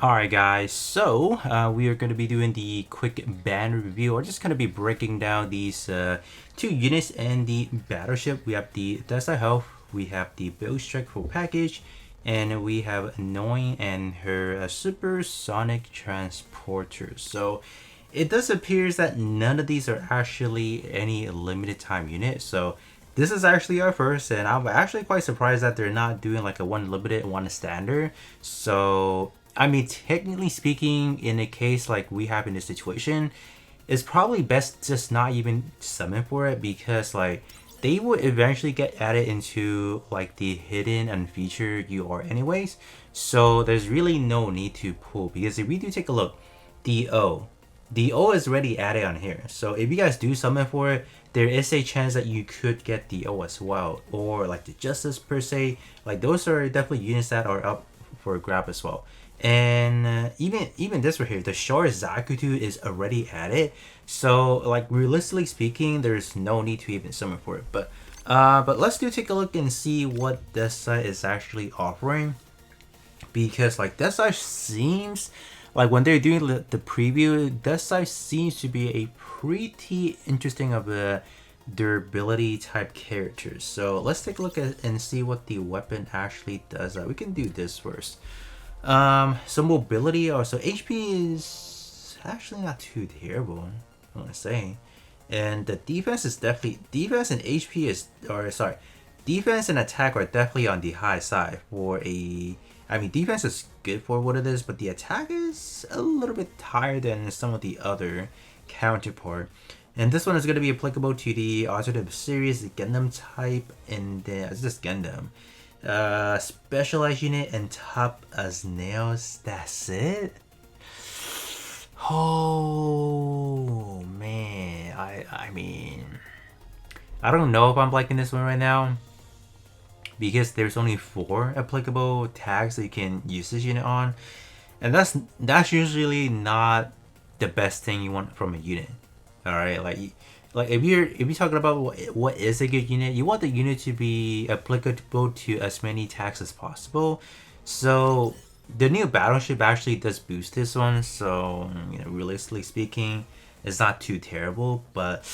Alright guys, so we are going to be doing the quick banner review, or just going to be breaking down these two units and the battleship. We have the Deathscythe Hell, we have the Build Strike full package, and we have Noin and her supersonic transporter. So it does appear that none of these are actually any limited time unit. So this is actually our first, and I'm actually quite surprised that they're not doing like a one limited, one standard. So I mean, technically speaking, in a case like we have in this situation, it's probably best just not even summon for it, because like they would eventually get added into like the hidden and featured UR anyways. So there's really no need to pull, because if we do take a look, the O is already added on here. So if you guys do summon for it, there is a chance that you could get the O as well, or like the Justice per se. Like those are definitely units that are up for grab as well. And even this right here, the Shore Zakutu is already added. So like realistically speaking, there's no need to even summon for it. But let's take a look and see what Deathscythe is actually offering, because like Deathscythe seems like when they're doing the preview, Deathscythe seems to be a pretty interesting of a durability type character. So let's take a look at and see what the weapon actually does. We can do this first. So mobility, or so HP is actually not too terrible, I want to say. And the defense is definitely, defense and HP is, or sorry, defense and attack are definitely on the high side for a, I mean, defense is good for what it is, but the attack is a little bit higher than some of the other counterpart. And this one is going to be applicable to the alternative series, the Gundam type, and it's just Gundam. Specialized unit and top as nails. That's it. Oh man, I mean, I don't know if I'm liking this one right now, because there's only 4 applicable tags that you can use this unit on, and that's usually not the best thing you want from a unit. All right, like if you're talking about what is a good unit, you want the unit to be applicable to as many tags as possible. So the new battleship actually does boost this one, so you know, realistically speaking, it's not too terrible. But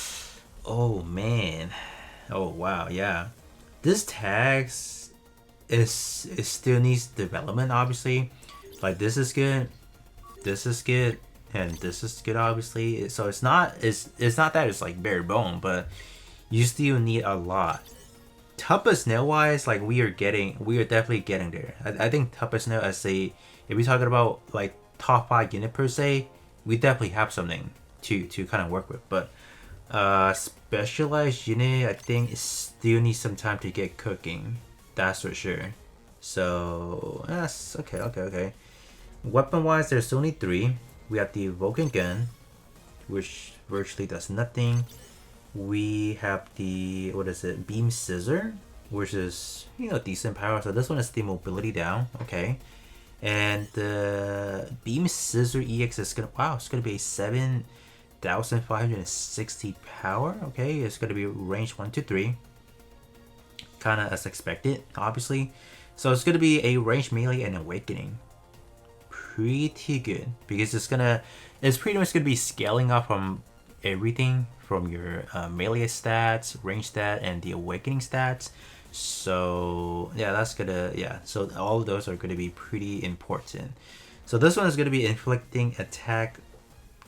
oh man, oh wow, yeah, this tags is still needs development, obviously. Like this is good, this is good, and this is good, obviously. So it's not that it's like bare bone, but you still need a lot. Toughest nail wise, like we are definitely getting there. I think toughest nail, as a, if we're talking about like top 5 unit per se, we definitely have something to kind of work with. But specialized unit, I think it still needs some time to get cooking, that's for sure. So that's okay. Weapon wise, there's only 3. We have the Vulcan gun, which virtually does nothing. We have the, what is it, beam scissor, which is, you know, decent power. So this one is the mobility down, okay. And the beam scissor EX is gonna, wow, it's gonna be 7,560 power. Okay, it's gonna be range 1 to 3, kind of as expected, obviously. So it's gonna be a range melee and awakening. Pretty good, because it's pretty much gonna be scaling up from everything from your melee stats, range stat, and the awakening stats. So yeah, that's gonna, yeah, so all of those are gonna be pretty important. So this one is gonna be inflicting attack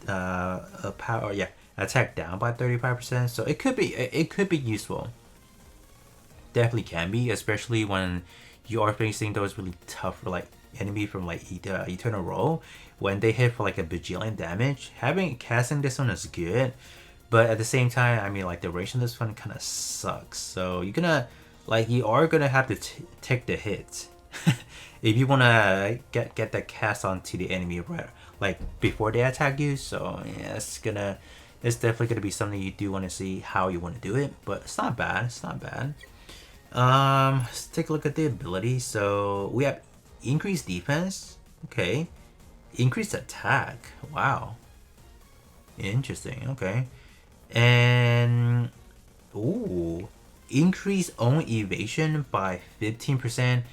power, yeah, attack down by 35%. So it could be useful, definitely can be, especially when you are facing those really tough, like enemy from like Eternal Roll. When they hit for like a bajillion damage, casting this one is good, but at the same time, I mean, like the range on this one kind of sucks. So you are gonna have to take the hit if you wanna get that cast onto the enemy, right, like before they attack you. So yeah, it's definitely gonna be something you do want to see how you want to do it, but it's not bad. Let's take a look at the ability. So we have increased defense, okay, increased attack, wow, interesting, okay, and ooh, increase own evasion by 15%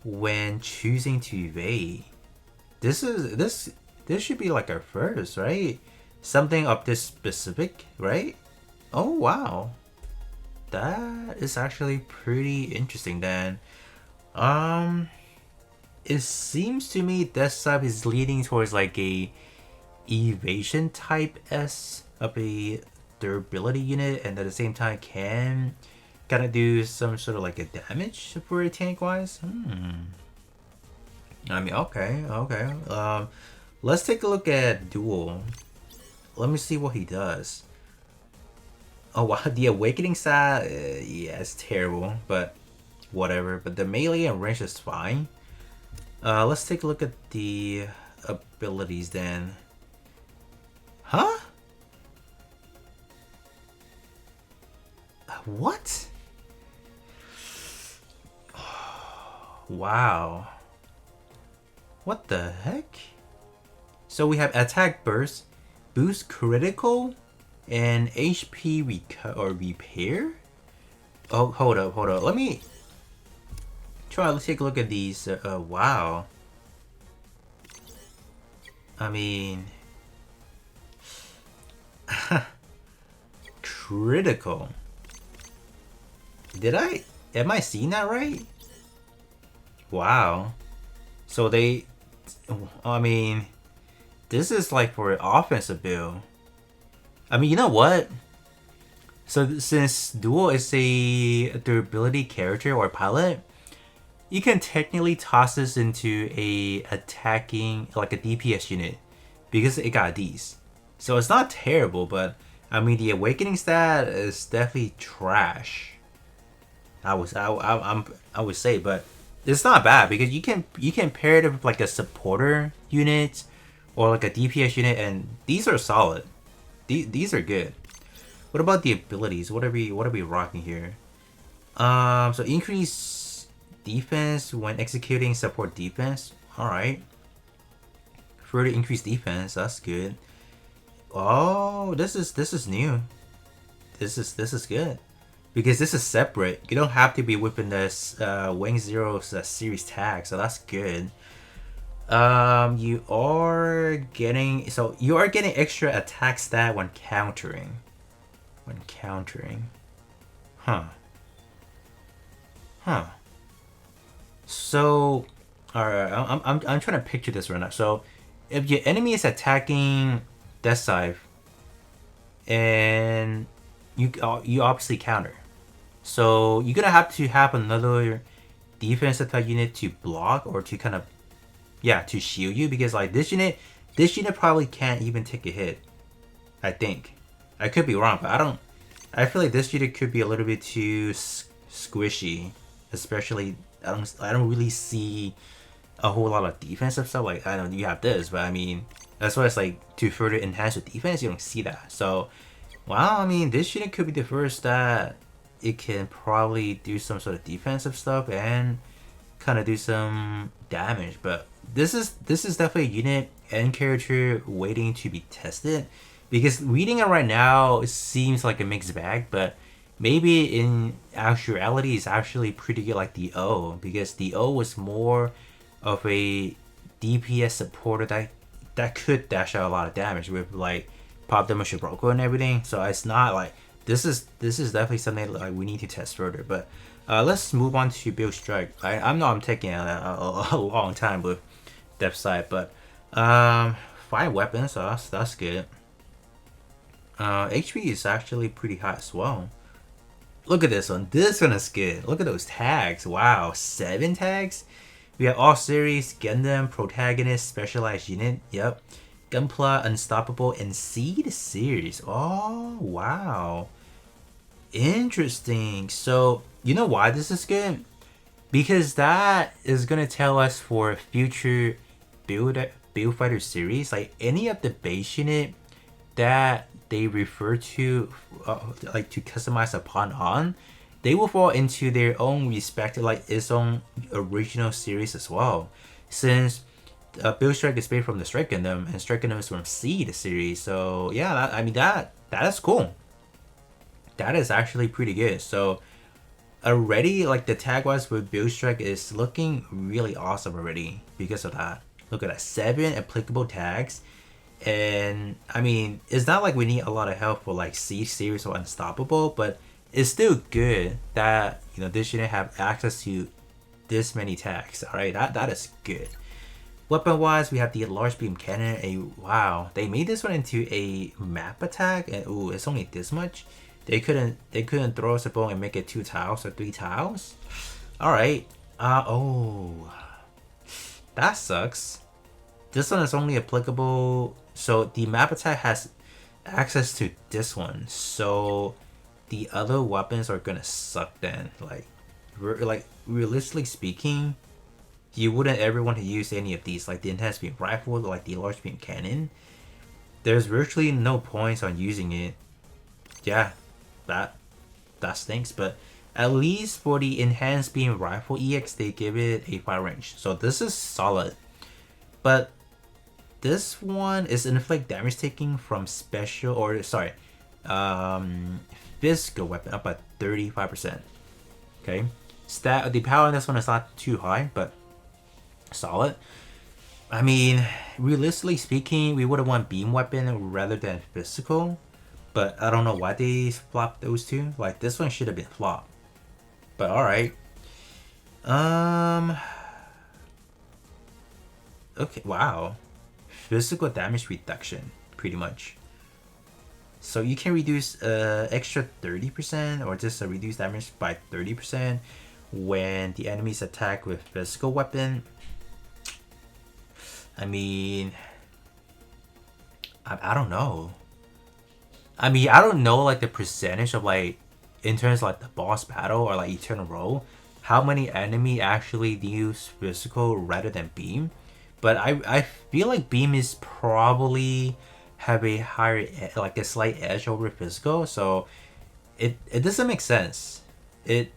when choosing to evade. This should be like our first, right? Something of this specific, right? Oh wow, that is actually pretty interesting then. Um, it seems to me this sub is leading towards like a evasion type S of a durability unit, and at the same time can kind of do some sort of like a damage for a tank wise. I mean, okay. Let's take a look at Duel. Let me see what he does. Oh wow, the awakening side, yeah, it's terrible, but whatever. But the melee and range is fine. Let's take a look at the abilities then. Huh? What? Wow. What the heck? So we have attack burst, boost critical, and HP repair? Oh, hold up. Let me try. Let's take a look at these. Wow. I mean, critical. Am I seeing that right? Wow. So I mean, this is like for an offensive build. I mean, you know what? So since Duel is a durability character or pilot, you can technically toss this into a attacking, like a DPS unit, because it got these. So it's not terrible, but I mean the awakening stat is definitely trash. I would say, but it's not bad because you can pair it with like a supporter unit or like a DPS unit, and these are solid. These are good. What about the abilities? What are we rocking here? So increase defense when executing support defense. All right. Further increase defense. That's good. Oh, this is new. This is good. Because this is separate. You don't have to be whipping this Wing Zero's series tag, so that's good. You are getting extra attack stat when countering. Huh. So, alright, I'm trying to picture this right now. So, if your enemy is attacking Deathscythe, and you obviously counter. So you're gonna have to have another defensive type unit to block or to kind of to shield you, because like this unit probably can't even take a hit. I think I could be wrong, but I feel like this unit could be a little bit too squishy, especially I don't really see a whole lot of defensive stuff. Like I know you have this, but I mean that's why it's like to further enhance the defense you don't see that. So wow, I mean this unit could be the first that it can probably do some sort of defensive stuff and kind of do some damage. But this is definitely a unit and character waiting to be tested, because reading it right now, it seems like a mixed bag, but maybe in actuality it's actually pretty good like the O, because the O was more of a DPS supporter that could dash out a lot of damage with like pop damage Shiboko and everything. So it's not like this is definitely something like we need to test further. But let's move on to build Strike. I know I'm taking a long time with Deathscythe, but 5 weapons, so that's good. HP is actually pretty high as well. Look at this one. This one is good. Look at those tags. Wow, 7 tags. We have all series, Gundam, Protagonist, Specialized Unit. Yep. Gunpla, Unstoppable, and Seed series. Oh, wow. Interesting. So, you know why this is good? Because that is going to tell us for future build fighter series, like any of the base unit that they refer to, like to customize upon on, they will fall into their own respective, like its own original series as well. Since Build Strike is based from the Strike Gundam, and Strike Gundam is from Seed series. So yeah, that is cool. That is actually pretty good. So already, like the tag wise with Build Strike is looking really awesome already because of that. Look at that, 7 applicable tags. And I mean, it's not like we need a lot of help for like Siege Series or Unstoppable, but it's still good that, you know, this unit have access to this many tags. All right, that is good. Weapon wise, we have the large beam cannon. Wow, they made this one into a map attack, and ooh, it's only this much. They couldn't throw us a bone and make it 2 tiles or 3 tiles. All right. Oh, that sucks. This one is only applicable. So the map attack has access to this one. So the other weapons are gonna suck then. Like realistically speaking, you wouldn't ever want to use any of these, like the enhanced beam rifle, like the large beam cannon. There's virtually no points on using it. Yeah, that stinks. But at least for the enhanced beam rifle EX, they give it a fire range, so this is solid. But this one is inflict damage taking from special, or sorry, physical weapon up by 35%. Okay, the power on this one is not too high, but solid. I mean, realistically speaking, we would have won beam weapon rather than physical, but I don't know why they flopped those two. Like, this one should have been flopped, but all right. Okay, wow. Physical damage reduction, pretty much. So you can reduce extra 30% or just reduce damage by 30% when the enemies attack with physical weapon. I mean, I don't know. I mean, I don't know like the percentage of like, in terms of like the boss battle or like Eternal Roll, how many enemy actually use physical rather than beam. But I feel like beam is probably have a higher, like a slight edge over physical, so it doesn't make sense. It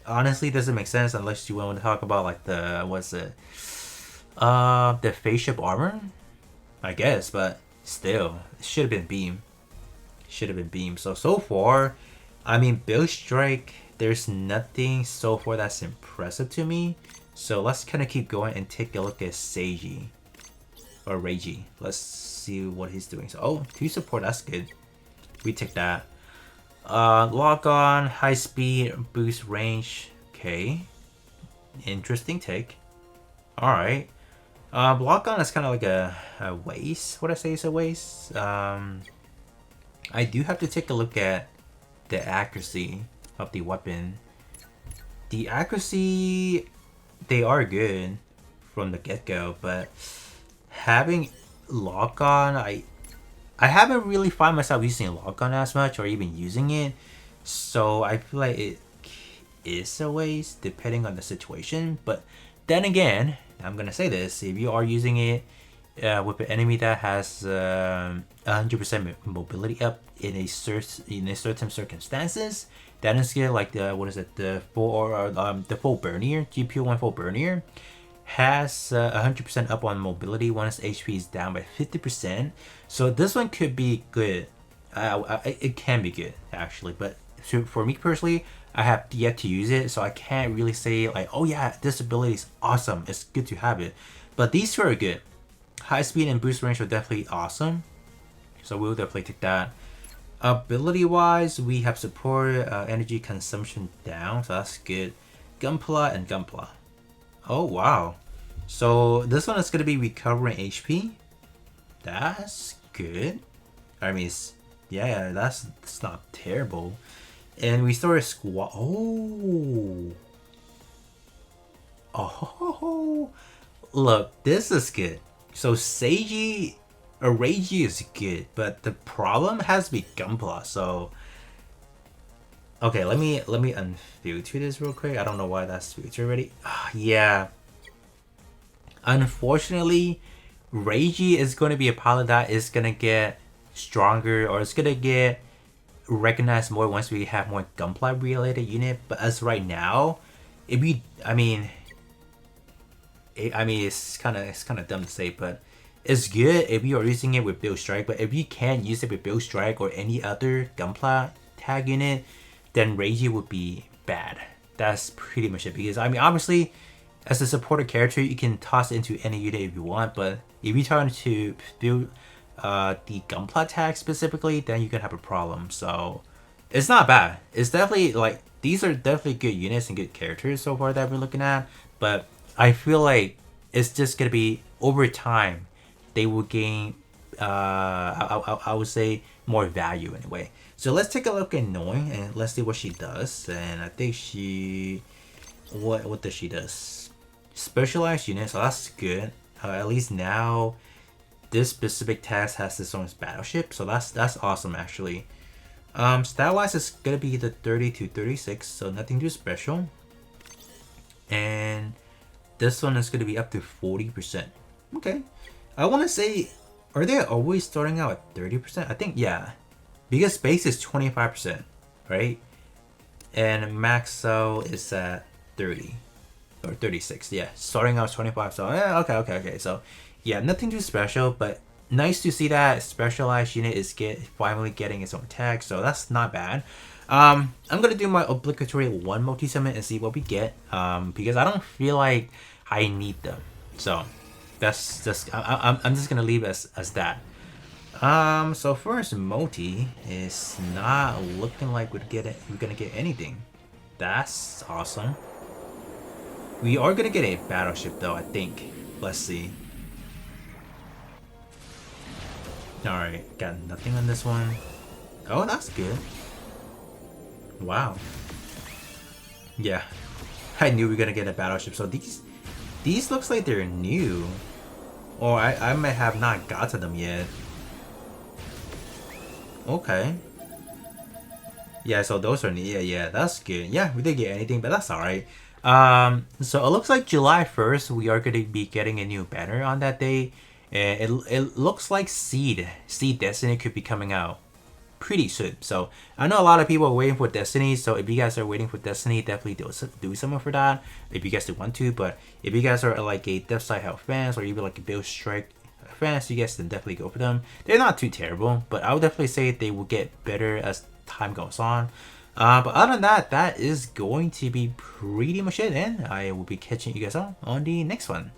honestly doesn't make sense unless you want to talk about like the the face shape armor, I guess. But still, it should have been beam. So far, I mean, build strike, there's nothing so far that's impressive to me. So let's kind of keep going and take a look at Seiji or Reiji. Let's see what he's doing. So, oh, 2 support, that's good. We take that. Lock on, high speed, boost range. Okay, interesting take. All right. Lock on is kind of like a waste. What I say is a waste. I do have to take a look at the accuracy of the weapon. The accuracy, they are good from the get-go, but having lock on, I haven't really found myself using lock on as much or even using it, so I feel like it is a waste depending on the situation. But then again, I'm gonna say this: if you are using it with an enemy that has 100% mobility up in a certain circumstances, that is good. Like the full Bernier, GPO1 full Bernier has 100% up on mobility once HP is down by 50%. So this one could be good. It can be good actually, but for me personally, I have yet to use it, so I can't really say like, oh yeah, this ability is awesome, it's good to have it. But these two are good. High speed and boost range are definitely awesome, so we'll definitely take that. Ability wise, we have support energy consumption down, so that's good. Gunpla and Gunpla. Oh wow, so this one is going to be recovering HP. That's good. I mean, yeah, that's not terrible. And we start a squad. Oh, look, this is good. So Seiji or Reiji is good, but the problem has to be Gunpla. So okay, let me unfilter this real quick. I don't know why that's filtered already. Yeah, unfortunately, Reiji is going to be a pilot that is going to get stronger, or it's going to get recognized more once we have more Gunpla related unit. But as right now, if we, I mean, it's kind of dumb to say, but it's good if you are using it with Build Strike. But if you can't use it with Build Strike or any other Gunpla tag unit, then Reiji would be bad. That's pretty much it. Because I mean, obviously, as a supporter character, you can toss it into any unit if you want, but if you try to build the Gunpla tag specifically, then you can have a problem. So it's not bad. It's definitely like these are definitely good units and good characters so far that we're looking at, but I feel like it's just gonna be over time they will gain I would say more value anyway. So let's take a look at Noin and let's see what she does. And I think she what does she does? Specialized unit, so that's good. At least now this specific task has its own battleship, so that's awesome actually. Stat wise it's gonna be the 30 to 36, so nothing too special. And this one is gonna be up to 40%. Okay. I wanna say, are they always starting out at 30%? I think yeah. Because base is 25%, right? And max out is at 30 or 36. Yeah, starting out 25. So yeah, okay. So yeah, nothing too special, but nice to see that specialized unit is finally getting its own tag. So that's not bad. I'm gonna do my obligatory one multi-summon and see what we get. Because I don't feel like I need them. So that's just I'm just gonna leave it as that. So first multi is not looking like we're gonna get anything. That's awesome. We are gonna get a battleship though, I think. Let's see. Alright, got nothing on this one. Oh, that's good. Wow. Yeah. I knew we were gonna get a battleship. So these looks like they're new. Or I might have not got to them yet. Okay. Yeah, so those are yeah, that's good. Yeah, we didn't get anything, but that's alright. So it looks like July 1st we are gonna be getting a new banner on that day. And it looks like Seed Destiny could be coming out pretty soon. So I know a lot of people are waiting for Destiny, so if you guys are waiting for Destiny, definitely do something for that if you guys do want to. But if you guys are like a Deathscythe Hell fans or even like a Build Strike fans, you guys can definitely go for them. They're not too terrible, but I would definitely say they will get better as time goes on. But other than that, that is going to be pretty much it, and I will be catching you guys all on the next one.